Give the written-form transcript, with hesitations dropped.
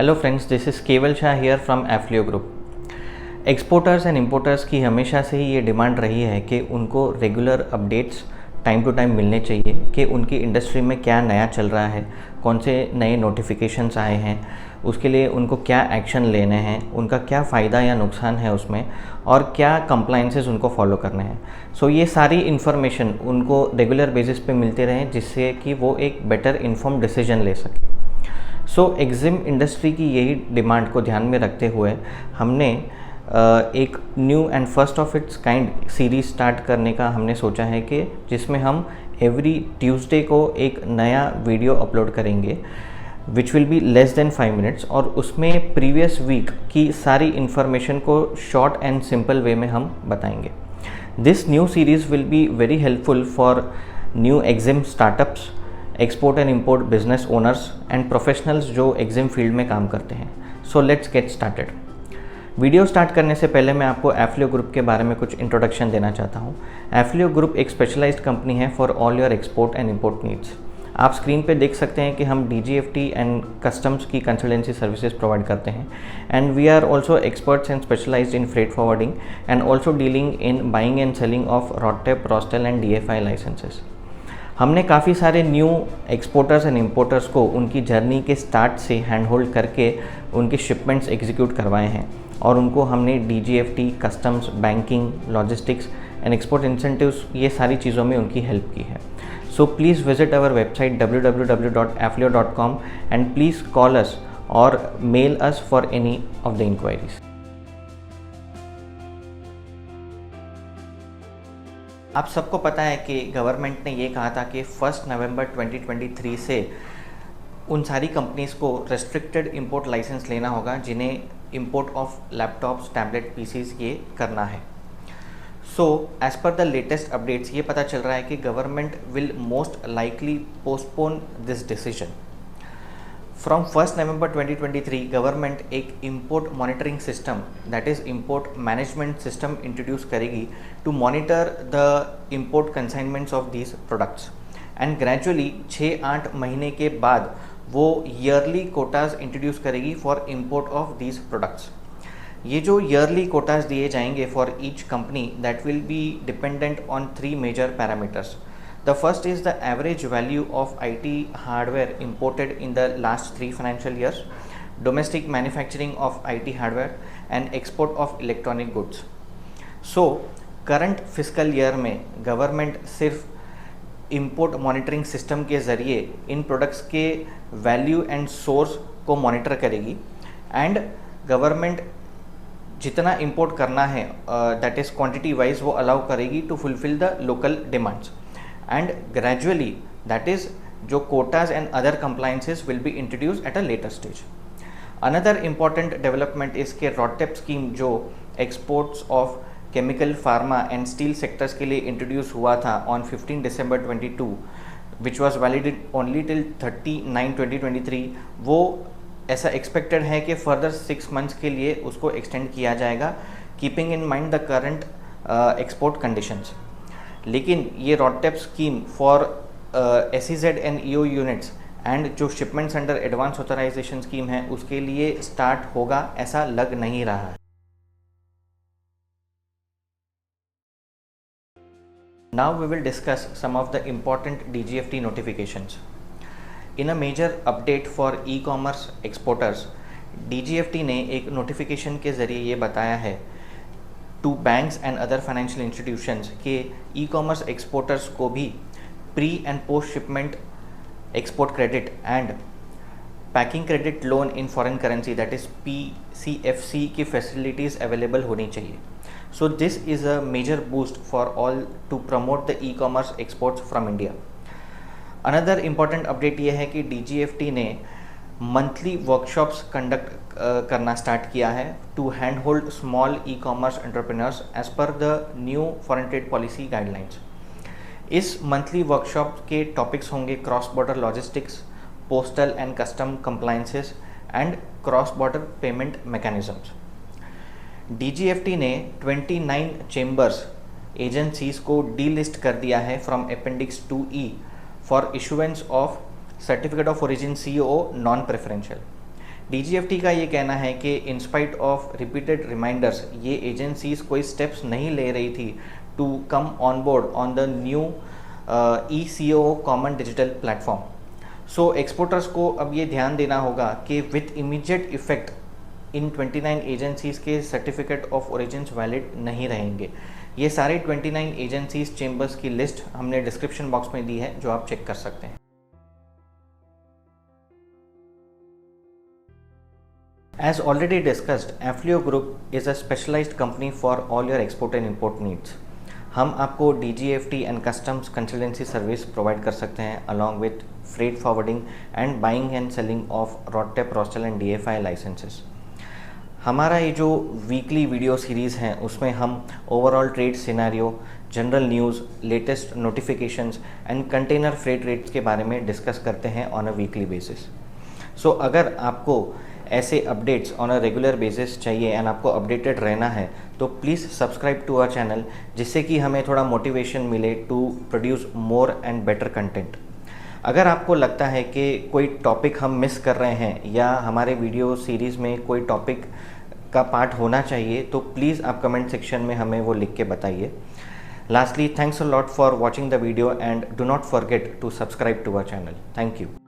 Hello friends, this is Keval Shah here from Afflio group. Exporters and importers की हमेशा से ही ये डिमांड रही है कि उनको regular updates time to time मिलने चाहिए कि उनकी इंडस्ट्री में क्या नया चल रहा है, कौन से नए नोटिफिकेशंस आए हैं, उसके लिए उनको क्या एक्शन लेने हैं, उनका क्या फ़ायदा या नुकसान है उसमें, और क्या कंप्लाइंसेस उनको फॉलो करने हैं। सो ये सारी इन्फॉर्मेशन उनको रेगुलर बेसिस पे मिलते रहें, जिससे कि वो एक बेटर इन्फॉर्म डिसीजन ले सकें। सो एग्जिम इंडस्ट्री की यही डिमांड को ध्यान में रखते हुए हमने एक new and first of its kind series start करने का हमने सोचा है कि जिसमें हम एवरी ट्यूसडे को एक नया वीडियो अपलोड करेंगे which will be less than 5 minutes, और उसमें प्रीवियस वीक की सारी इन्फॉर्मेशन को शॉर्ट एंड सिंपल वे में हम बताएंगे। This new series will be very helpful for new EXIM startups, export and import business owners and professionals जो EXIM field में काम करते हैं। So let's get started. Video start करने से पहले मैं आपको एफ्लियो ग्रुप के बारे में कुछ इंट्रोडक्शन देना चाहता हूँ। एफ्लियो ग्रुप एक स्पेशलाइज्ड कंपनी है for all your export and import needs. आप स्क्रीन पे देख सकते हैं कि हम DGFT एंड कस्टम्स की कंसल्टेंसी सर्विसेज प्रोवाइड करते हैं, and we are also experts and specialised in freight forwarding and also dealing in buying and selling of RoDTEP, RoSCTL and DFI licences. हमने काफ़ी सारे न्यू एक्सपोर्टर्स एंड इंपोर्टर्स को उनकी journey के start से hand hold करके उनके shipments execute करवाए हैं, और उनको हमने DGFT, customs, banking, logistics and export incentives, ये सारी चीज़ों में उनकी हेल्प की है। So please visit our website www.afflio.com and please call us और mail us for any of the enquiries. आप सबको पता है कि गवर्नमेंट ने ये कहा था कि 1 नवंबर 2023 से उन सारी कंपनीज़ को रेस्ट्रिक्टेड इंपोर्ट लाइसेंस लेना होगा जिन्हें import of laptops, tablet, PCs ये करना है। So as per the latest updates ये पता चल रहा है कि government will most likely postpone this decision. From 1 November 2023 government एक import monitoring system, that is import management system introduce करेगी to monitor the import consignments of these products, and gradually 6-8 महीने के बाद वो ईयरली कोटाज इंट्रोड्यूस करेगी for import of these products. ये जो yearly quotas दिए जाएंगे for each company, that will be dependent on 3 major parameters. The first is the average value of IT hardware imported in the last 3 financial years, domestic manufacturing of IT hardware and export of electronic goods. So current fiscal year में government सिर्फ import monitoring system के ज़रिए इन products के value and source को monitor करेगी, and government जितना import करना है दैट इज़ क्वांटिटी वाइज वो अलाउ करेगी to fulfil the local demands, and gradually that is जो quotas and other compliances will be introduced at a later stage. Another important development is कि RODTEP scheme जो exports of chemical, pharma and steel sectors के लिए introduce हुआ था on 15 December 22 which was valid only till 30/9/2023, वो ऐसा expected है कि further 6 months के लिए उसको extend किया जाएगा, keeping in mind the current export conditions. लेकिन ये RoDTEP scheme for SEZ and EO units and जो shipments under advance authorisation scheme है उसके लिए स्टार्ट होगा ऐसा लग नहीं रहा है। Now we will discuss some of the important DGFT notifications. In a major update for e-commerce exporters, DGFT ने एक नोटिफिकेशन के ज़रिए ये बताया है to banks and other financial institutions के ई-कॉमर्स एक्सपोर्टर्स को भी pre and post shipment export credit and packing credit loan in foreign currency, that is PCFC की फैसिलिटीज़ अवेलेबल होनी चाहिए। So this is a major boost for all to promote the e-commerce exports from India. Another important update ये है कि DGFT ने monthly workshops conduct करना start किया है to hand hold small e-commerce entrepreneurs as per the new foreign trade policy guidelines. इस monthly workshop के topics होंगे cross border logistics, postal and custom compliances and cross border payment mechanisms. DGFT ने 29 chambers agencies को delist कर दिया है from appendix 2E for issuance of certificate of origin COO non preferential. DGFT का ये कहना है कि in spite of repeated reminders ये एजेंसीज कोई स्टेप्स नहीं ले रही थी to come on board on the new ECO common digital platform. So exporters को अब ये ध्यान देना होगा कि with immediate effect in 29 agencies के सर्टिफिकेट ऑफ ओरिजिन्स वैलिड नहीं रहेंगे। ये सारे 29 एजेंसीज चेंबर्स की लिस्ट हमने डिस्क्रिप्शन बॉक्स में दी है, जो आप चेक कर सकते हैं। As already discussed, Affleo Group is a specialized company for all your export and import needs. हम आपको DGFT and Customs Consultancy Service provide कर सकते हैं along with freight forwarding and buying and selling of RODTEP, ROSTEL and DFI licenses. हमारा ये जो weekly video series हैं उसमें हम overall trade scenario, general news, latest notifications and container freight rates के बारे में डिस्कस करते हैं on a weekly basis. So अगर आपको ऐसे updates on a regular basis चाहिए एंड आपको अपडेटेड रहना है तो please subscribe to our channel, जिससे कि हमें थोड़ा मोटिवेशन मिले to produce more and better content. अगर आपको लगता है कि कोई टॉपिक हम मिस कर रहे हैं या हमारे वीडियो सीरीज़ में कोई टॉपिक का पार्ट होना चाहिए तो प्लीज़ आप कमेंट सेक्शन में हमें वो लिख के बताइए। Lastly, thanks a lot for watching the video and do not forget to subscribe to our channel. Thank you.